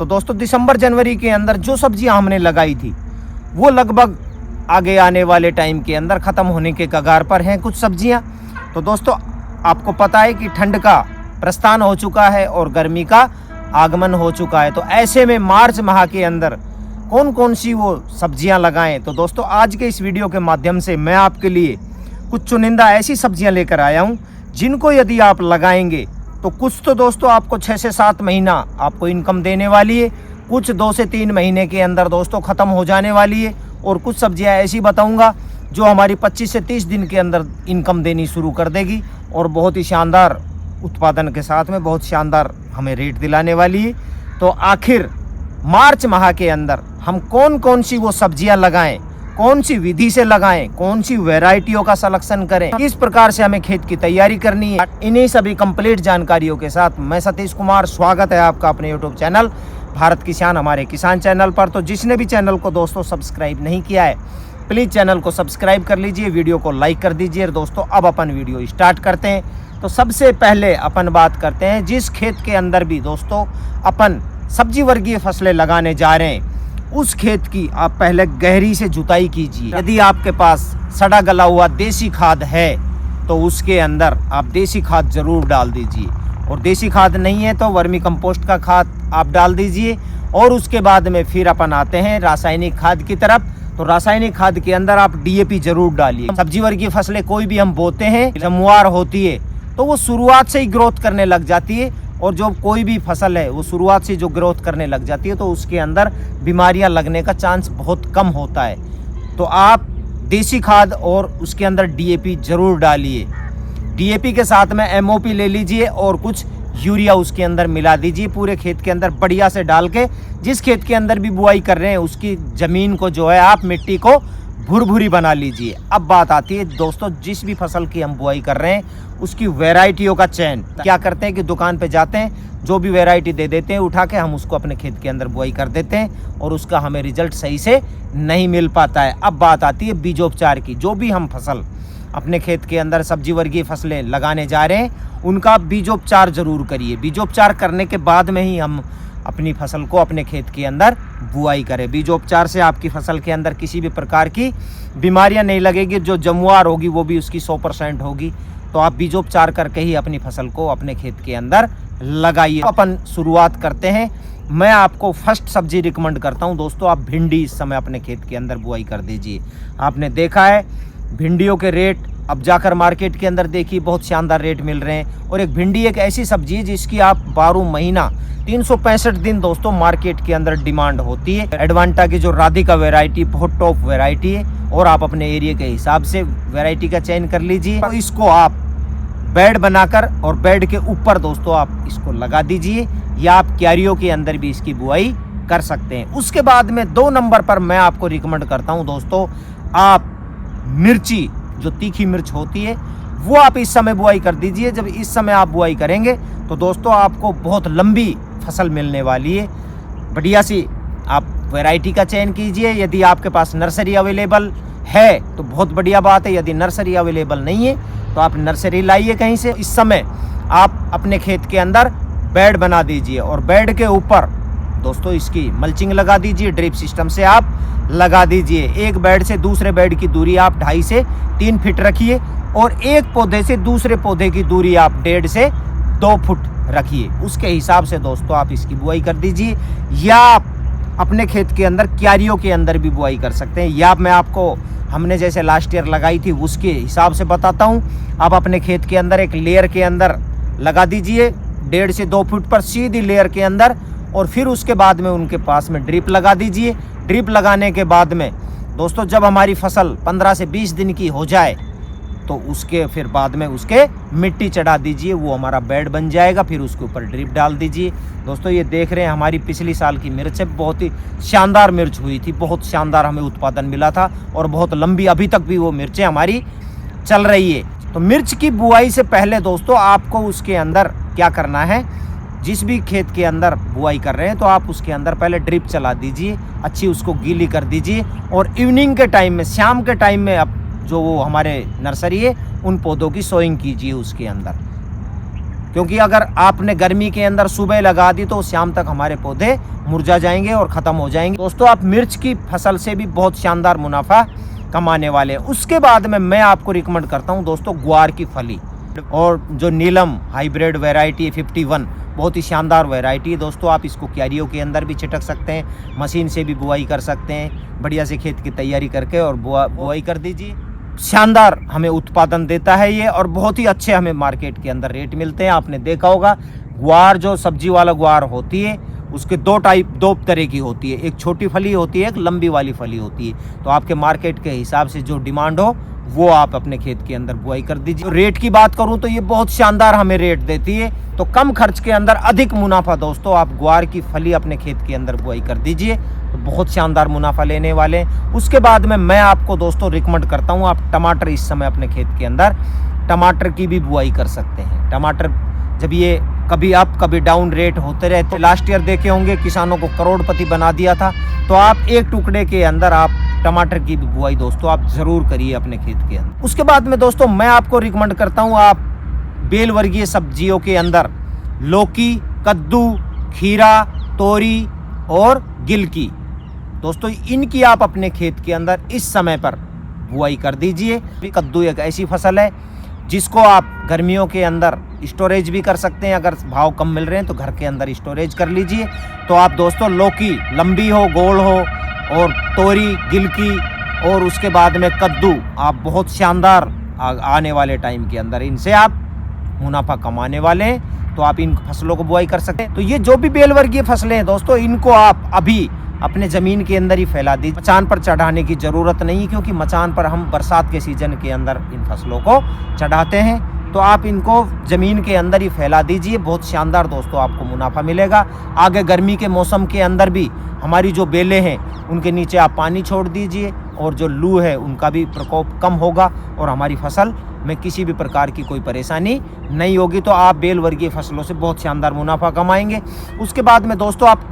तो दोस्तों दिसंबर जनवरी के अंदर जो सब्जियां हमने लगाई थी वो लगभग आगे आने वाले टाइम के अंदर ख़त्म होने के कगार पर हैं कुछ सब्जियां। तो दोस्तों आपको पता है कि ठंड का प्रस्थान हो चुका है और गर्मी का आगमन हो चुका है। तो ऐसे में मार्च माह के अंदर कौन कौन सी वो सब्जियां लगाएं, तो दोस्तों आज के इस वीडियो के माध्यम से मैं आपके लिए कुछ चुनिंदा ऐसी सब्जियां लेकर आया हूं जिनको यदि आप लगाएंगे तो कुछ तो दोस्तों आपको 6 से 7 महीना आपको इनकम देने वाली है, कुछ 2 से 3 महीने के अंदर दोस्तों ख़त्म हो जाने वाली है, और कुछ सब्जियां ऐसी बताऊंगा जो हमारी 25 से 30 दिन के अंदर इनकम देनी शुरू कर देगी और बहुत ही शानदार उत्पादन के साथ में बहुत शानदार हमें रेट दिलाने वाली है। तो आखिर मार्च माह के अंदर हम कौन कौन सी वो सब्जियां लगाएं, कौन सी विधि से लगाएं, कौन सी वैरायटियों का सिलेक्शन करें, किस प्रकार से हमें खेत की तैयारी करनी है, इन्हीं सभी कंप्लीट जानकारियों के साथ मैं सतीश कुमार, स्वागत है आपका अपने यूट्यूब चैनल भारत किसान हमारे किसान चैनल पर। तो जिसने भी चैनल को दोस्तों सब्सक्राइब नहीं किया है प्लीज़ चैनल को सब्सक्राइब कर लीजिए, वीडियो को लाइक कर दीजिए। दोस्तों अब अपन वीडियो स्टार्ट करते हैं। तो सबसे पहले अपन बात करते हैं जिस खेत के अंदर भी दोस्तों अपन सब्जी वर्गीय फसलें लगाने जा रहे हैं उस खेत की आप पहले गहरी से जुताई कीजिए। यदि आपके पास सड़ा गला हुआ देसी खाद है तो उसके अंदर आप देसी खाद जरूर डाल दीजिए, और देसी खाद नहीं है तो वर्मी कंपोस्ट का खाद आप डाल दीजिए। और उसके बाद में फिर अपन आते हैं रासायनिक खाद की तरफ। तो रासायनिक खाद के अंदर आप डीएपी जरूर डालिए। सब्जी वर्गीय फसलें कोई भी हम बोते हैं जमुआर होती है तो वो शुरुआत से ही ग्रोथ करने लग जाती है, और जो कोई भी फसल है वो शुरुआत से जो ग्रोथ करने लग जाती है तो उसके अंदर बीमारियां लगने का चांस बहुत कम होता है। तो आप देसी खाद और उसके अंदर डीएपी जरूर डालिए। डीएपी के साथ में एमओपी ले लीजिए और कुछ यूरिया उसके अंदर मिला दीजिए पूरे खेत के अंदर बढ़िया से डाल के। जिस खेत के अंदर भी बुआई कर रहे हैं उसकी ज़मीन को जो है आप मिट्टी को भुरभुरी बना लीजिए। अब बात आती है दोस्तों जिस भी फसल की हम बुआई कर रहे हैं उसकी वैरायटियों का चयन। क्या करते हैं कि दुकान पे जाते हैं, जो भी वैरायटी दे देते हैं उठा के हम उसको अपने खेत के अंदर बुआई कर देते हैं और उसका हमें रिजल्ट सही से नहीं मिल पाता है। अब बात आती है बीजोपचार की। जो भी हम फसल अपने खेत के अंदर सब्जी वर्गीय फसलें लगाने जा रहे हैं उनका बीजोपचार जरूर करिए। बीजोपचार करने के बाद में ही हम अपनी फसल को अपने खेत के अंदर बुआई करें। बीजोपचार से आपकी फसल के अंदर किसी भी प्रकार की बीमारियां नहीं लगेगी, जो जमुआर होगी वो भी उसकी 100% होगी। तो आप बीजोपचार करके ही अपनी फसल को अपने खेत के अंदर लगाइए। अपन शुरुआत करते हैं। मैं आपको फर्स्ट सब्जी रिकमेंड करता हूं दोस्तों, आप भिंडी इस समय अपने खेत के अंदर बुआई कर दीजिए। आपने देखा है भिंडियों के रेट अब जाकर मार्केट के अंदर देखिए बहुत शानदार रेट मिल रहे हैं। और एक भिंडी एक ऐसी सब्जी है जिसकी आप 12 महीना 365 दिन दोस्तों मार्केट के अंदर डिमांड होती है। एडवांटा की जो राधिका वैरायटी बहुत टॉप वैरायटी है, और आप अपने एरिया के हिसाब से वैरायटी का चयन कर लीजिए। तो इसको आप बेड बनाकर और बेड के ऊपर दोस्तों आप इसको लगा दीजिए, या आप क्यारियों के अंदर भी इसकी बुआई कर सकते हैं। उसके बाद में 2 नंबर पर मैं आपको रिकमेंड करता हूं दोस्तों, आप मिर्ची जो तीखी मिर्च होती है वो आप इस समय बुआई कर दीजिए। जब इस समय आप बुआई करेंगे तो दोस्तों आपको बहुत लंबी फसल मिलने वाली है। बढ़िया सी आप वैरायटी का चयन कीजिए। यदि आपके पास नर्सरी अवेलेबल है तो बहुत बढ़िया बात है, यदि नर्सरी अवेलेबल नहीं है तो आप नर्सरी लाइए कहीं से। इस समय आप अपने खेत के अंदर बेड बना दीजिए और बेड के ऊपर दोस्तों इसकी मल्चिंग लगा दीजिए। ड्रिप सिस्टम से आप लगा दीजिए। एक बेड से दूसरे बेड की दूरी आप 2.5 से 3 फीट रखिए, और एक पौधे से दूसरे पौधे की दूरी आप 1.5 से 2 फुट रखिए। उसके हिसाब से दोस्तों आप इसकी बुआई कर दीजिए, या आप अपने खेत के अंदर क्यारियों के अंदर भी बुआई कर सकते हैं। या मैं आपको हमने जैसे लास्ट ईयर लगाई थी उसके हिसाब से बताता हूँ। आप अपने खेत के अंदर एक लेयर के अंदर लगा दीजिए 1.5 से 2 फुट पर सीधी लेयर के अंदर, और फिर उसके बाद में उनके पास में ड्रिप लगा दीजिए। ड्रिप लगाने के बाद में दोस्तों जब हमारी फसल 15 से 20 दिन की हो जाए तो उसके फिर बाद में उसके मिट्टी चढ़ा दीजिए, वो हमारा बेड बन जाएगा। फिर उसके ऊपर ड्रिप डाल दीजिए। दोस्तों ये देख रहे हैं हमारी पिछली साल की मिर्च है, बहुत ही शानदार मिर्च हुई थी, बहुत शानदार हमें उत्पादन मिला था, और बहुत लंबी अभी तक भी वो मिर्चें हमारी चल रही है। तो मिर्च की बुआई से पहले दोस्तों आपको उसके अंदर क्या करना है, जिस भी खेत के अंदर बुआई कर रहे हैं तो आप उसके अंदर पहले ड्रिप चला दीजिए, अच्छी उसको गीली कर दीजिए, और इवनिंग के टाइम में, शाम के टाइम में अब जो वो हमारे नर्सरी है उन पौधों की सोइंग कीजिए उसके अंदर। क्योंकि अगर आपने गर्मी के अंदर सुबह लगा दी तो शाम तक हमारे पौधे मुरझा जाएंगे और ख़त्म हो जाएंगे। दोस्तों आप मिर्च की फसल से भी बहुत शानदार मुनाफा कमाने वाले हैं। उसके बाद में मैं आपको रिकमेंड करता हूं दोस्तों ग्वार की फली, और जो नीलम हाइब्रिड वैरायटी है 51, बहुत ही शानदार वैरायटी है दोस्तों। आप इसको क्यारियों के अंदर भी छिटक सकते हैं, मशीन से भी बुआई कर सकते हैं। बढ़िया से खेत की तैयारी करके और बुआई कर दीजिए। शानदार हमें उत्पादन देता है ये, और बहुत ही अच्छे हमें मार्केट के अंदर रेट मिलते हैं। आपने देखा होगा ग्वार जो सब्जी वाला ग्वार होती है उसके दो तरह की होती है, एक छोटी फली होती है, एक लंबी वाली फली होती है। तो आपके मार्केट के हिसाब से जो डिमांड हो वो आप अपने खेत के अंदर बुआई कर दीजिए। तो रेट की बात करूं तो ये बहुत शानदार हमें रेट देती है। तो कम खर्च के अंदर अधिक मुनाफा दोस्तों, आप ग्वार की फली अपने खेत के अंदर बुआई कर दीजिए तो बहुत शानदार मुनाफा लेने वाले हैं। उसके बाद में मैं आपको दोस्तों रिकमेंड करता हूं, आप टमाटर इस समय अपने खेत के अंदर टमाटर की भी बुआई कर सकते हैं। टमाटर जब ये कभी अप कभी डाउन रेट होते रहते, लास्ट ईयर देखे होंगे किसानों को करोड़पति बना दिया था। तो आप एक टुकड़े के अंदर आप टमाटर की भी बुआई दोस्तों आप जरूर करिए अपने खेत के अंदर। उसके बाद में दोस्तों मैं आपको रिकमेंड करता हूं, आप बेल वर्गीय सब्जियों के अंदर लौकी, कद्दू, खीरा, तोरी और गिलकी दोस्तों इनकी आप अपने खेत के अंदर इस समय पर बुआई कर दीजिए। कद्दू एक ऐसी फसल है जिसको आप गर्मियों के अंदर स्टोरेज भी कर सकते हैं। अगर भाव कम मिल रहे हैं तो घर के अंदर स्टोरेज कर लीजिए। तो आप दोस्तों लौकी लंबी हो, गोल हो, और तोरी, गिलकी और उसके बाद में कद्दू आप बहुत शानदार आने वाले टाइम के अंदर इनसे आप मुनाफा कमाने वाले हैं। तो आप इन फसलों को बुआई कर सकते हैं। तो ये जो भी बेल वर्गीय फसलें हैं दोस्तों, इनको आप अभी अपने ज़मीन के अंदर ही फैला दीजिए। मचान पर चढ़ाने की ज़रूरत नहीं, क्योंकि मचान पर हम बरसात के सीजन के अंदर इन फसलों को चढ़ाते हैं। तो आप इनको ज़मीन के अंदर ही फैला दीजिए, बहुत शानदार दोस्तों आपको मुनाफा मिलेगा। आगे गर्मी के मौसम के अंदर भी हमारी जो बेलें हैं उनके नीचे आप पानी छोड़ दीजिए, और जो लू है उनका भी प्रकोप कम होगा और हमारी फसल में किसी भी प्रकार की कोई परेशानी नहीं होगी। तो आप बेल वर्गीय फसलों से बहुत शानदार मुनाफा कमाएंगे। उसके बाद में दोस्तों आप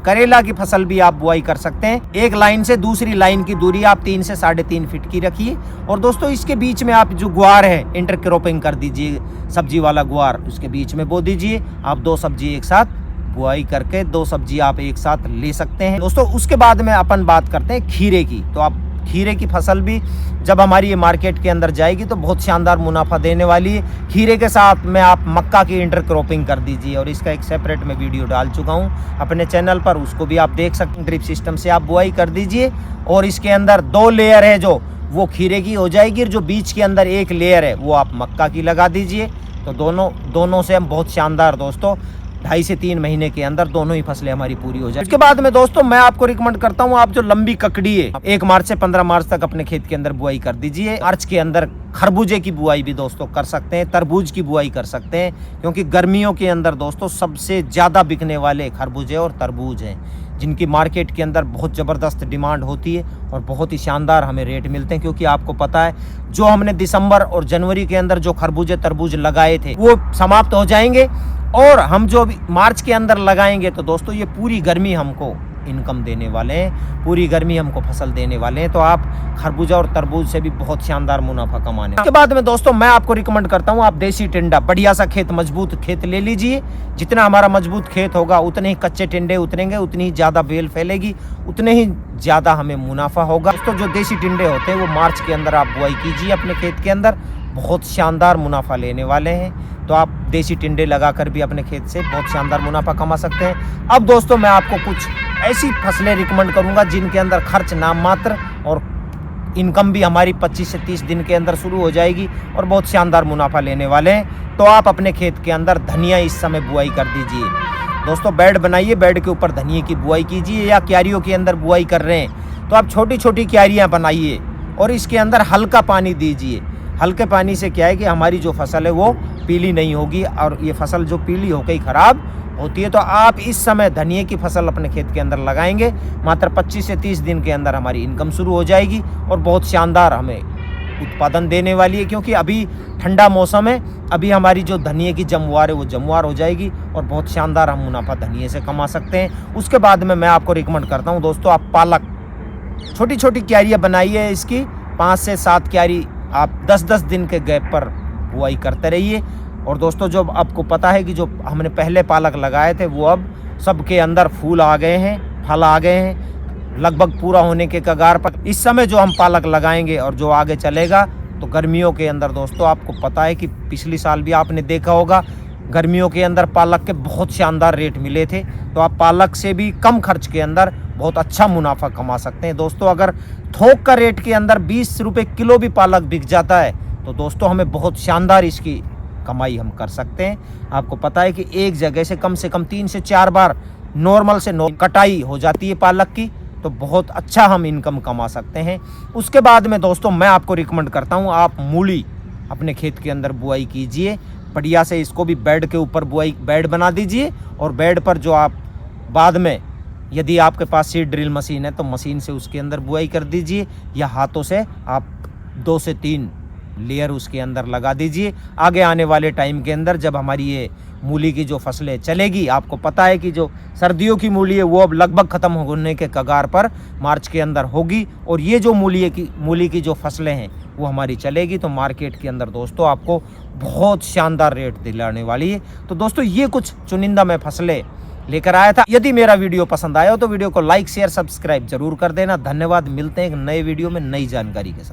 करेला की फसल भी आप बुआई कर सकते हैं। एक लाइन से दूसरी लाइन की दूरी आप 3 से 3.5 फीट की रखिए, और दोस्तों इसके बीच में आप जो ग्वार है इंटरक्रॉपिंग कर दीजिए, सब्जी वाला ग्वार उसके बीच में बो दीजिए। आप 2 सब्जी एक साथ बुआई करके 2 सब्जी आप एक साथ ले सकते हैं दोस्तों। उसके बाद में अपन बात करते हैं खीरे की। तो आप खीरे की फसल भी जब हमारी ये मार्केट के अंदर जाएगी तो बहुत शानदार मुनाफा देने वाली है। खीरे के साथ में आप मक्का की इंटरक्रॉपिंग कर दीजिए, और इसका एक सेपरेट मैं वीडियो डाल चुका हूँ अपने चैनल पर, उसको भी आप देख सकते हैं। ड्रिप सिस्टम से आप बुआई कर दीजिए, और इसके अंदर 2 लेयर है जो वो खीरे की हो जाएगी, और जो बीच के अंदर एक लेयर है वो आप मक्का की लगा दीजिए। तो दोनों से हम बहुत शानदार दोस्तों 2.5 से 3 महीने के अंदर दोनों ही फसलें हमारी पूरी हो जाए। इसके बाद में दोस्तों मैं आपको रिकमेंड करता हूं, आप जो लंबी ककड़ी है 1 मार्च से 15 मार्च तक अपने खेत के अंदर बुआई कर दीजिए। मार्च के अंदर खरबूजे की बुआई भी दोस्तों कर सकते हैं, तरबूज की बुआई कर सकते हैं, क्योंकि गर्मियों के अंदर दोस्तों सबसे ज़्यादा बिकने वाले खरबूजे और तरबूज हैं, जिनकी मार्केट के अंदर बहुत ज़बरदस्त डिमांड होती है और बहुत ही शानदार हमें रेट मिलते हैं। क्योंकि आपको पता है जो हमने दिसंबर और जनवरी के अंदर जो खरबूजे तरबूज लगाए थे वो समाप्त हो जाएंगे, और हम जो मार्च के अंदर लगाएंगे तो दोस्तों ये पूरी गर्मी हमको इनकम देने वाले हैं, पूरी गर्मी हमको फसल देने वाले हैं। तो आप खरबूजा और तरबूज से भी बहुत शानदार मुनाफा कमाने। उसके बाद में दोस्तों मैं आपको रिकमेंड करता हूं, आप देसी टिंडा, बढ़िया सा खेत, मजबूत खेत ले लीजिए। जितना हमारा मजबूत खेत होगा उतने ही कच्चे टिंडे उतरेंगे, उतनी ही ज़्यादा बेल फैलेगी, उतने ही ज़्यादा हमें मुनाफा होगा। दोस्तों जो देसी टिंडे होते हैं वो मार्च के अंदर आप बुआई कीजिए अपने खेत के अंदर, बहुत शानदार मुनाफा लेने वाले हैं। तो आप देसी टिंडे लगाकर भी अपने खेत से बहुत शानदार मुनाफा कमा सकते हैं। अब दोस्तों मैं आपको कुछ ऐसी फसलें रिकमेंड करूंगा जिनके अंदर खर्च नाम मात्र और इनकम भी हमारी 25 से 30 दिन के अंदर शुरू हो जाएगी, और बहुत शानदार मुनाफा लेने वाले हैं। तो आप अपने खेत के अंदर धनिया इस समय बुआई कर दीजिए दोस्तों। बेड बनाइए, बेड के ऊपर धनिया की बुआई कीजिए, या क्यारियों के अंदर बुआई कर रहे हैं तो आप छोटी छोटी क्यारियाँ बनाइए और इसके अंदर हल्का पानी दीजिए। हल्के पानी से क्या है कि हमारी जो फसल है वो पीली नहीं होगी, और ये फसल जो पीली होकर खराब होती है। तो आप इस समय धनिया की फसल अपने खेत के अंदर लगाएंगे, मात्र 25 से 30 दिन के अंदर हमारी इनकम शुरू हो जाएगी, और बहुत शानदार हमें उत्पादन देने वाली है। क्योंकि अभी ठंडा मौसम है, अभी हमारी जो धनिया की जमवार है वो जमवार हो जाएगी, और बहुत शानदार हम मुनाफा धनिया से कमा सकते हैं। उसके बाद में मैं आपको रिकमेंड करता हूँ दोस्तों, आप पालक, छोटी छोटी क्यारियाँ बनाइए इसकी, 5 से 7 क्यारी आप 10-10 दिन के गैप पर बुआई करते रहिए। और दोस्तों जो आपको पता है कि जो हमने पहले पालक लगाए थे वो अब सबके अंदर फूल आ गए हैं, फल आ गए हैं, लगभग पूरा होने के कगार पर। इस समय जो हम पालक लगाएंगे और जो आगे चलेगा तो गर्मियों के अंदर दोस्तों आपको पता है कि पिछली साल भी आपने देखा होगा, गर्मियों के अंदर पालक के बहुत शानदार रेट मिले थे। तो आप पालक से भी कम खर्च के अंदर बहुत अच्छा मुनाफा कमा सकते हैं। दोस्तों अगर थोक का रेट के अंदर 20 रुपये किलो भी पालक बिक जाता है तो दोस्तों हमें बहुत शानदार इसकी कमाई हम कर सकते हैं। आपको पता है कि एक जगह से कम 3 से 4 बार नॉर्मल से कटाई हो जाती है पालक की, तो बहुत अच्छा हम इनकम कमा सकते हैं। उसके बाद में दोस्तों मैं आपको रिकमेंड करता हूँ आप मूली अपने खेत के अंदर बुआई कीजिए, बढ़िया से इसको भी बेड के ऊपर बेड बना दीजिए और बेड पर जो आप बाद में यदि आपके पास सीड ड्रिल मशीन है तो मशीन से उसके अंदर बुआई कर दीजिए, या हाथों से आप 2 से 3 लेयर उसके अंदर लगा दीजिए। आगे आने वाले टाइम के अंदर जब हमारी ये मूली की जो फसलें चलेगी, आपको पता है कि जो सर्दियों की मूली है वो अब लगभग ख़त्म होने के कगार पर मार्च के अंदर होगी, और ये जो मूली की जो फसलें हैं वो हमारी चलेगी, तो मार्केट के अंदर दोस्तों आपको बहुत शानदार रेट दिलाने वाली है। तो दोस्तों ये कुछ चुनिंदा मैं फसलें लेकर आया था। यदि मेरा वीडियो पसंद आया हो तो वीडियो को लाइक शेयर सब्सक्राइब जरूर कर देना। धन्यवाद, मिलते हैं एक नए वीडियो में नई जानकारी के साथ।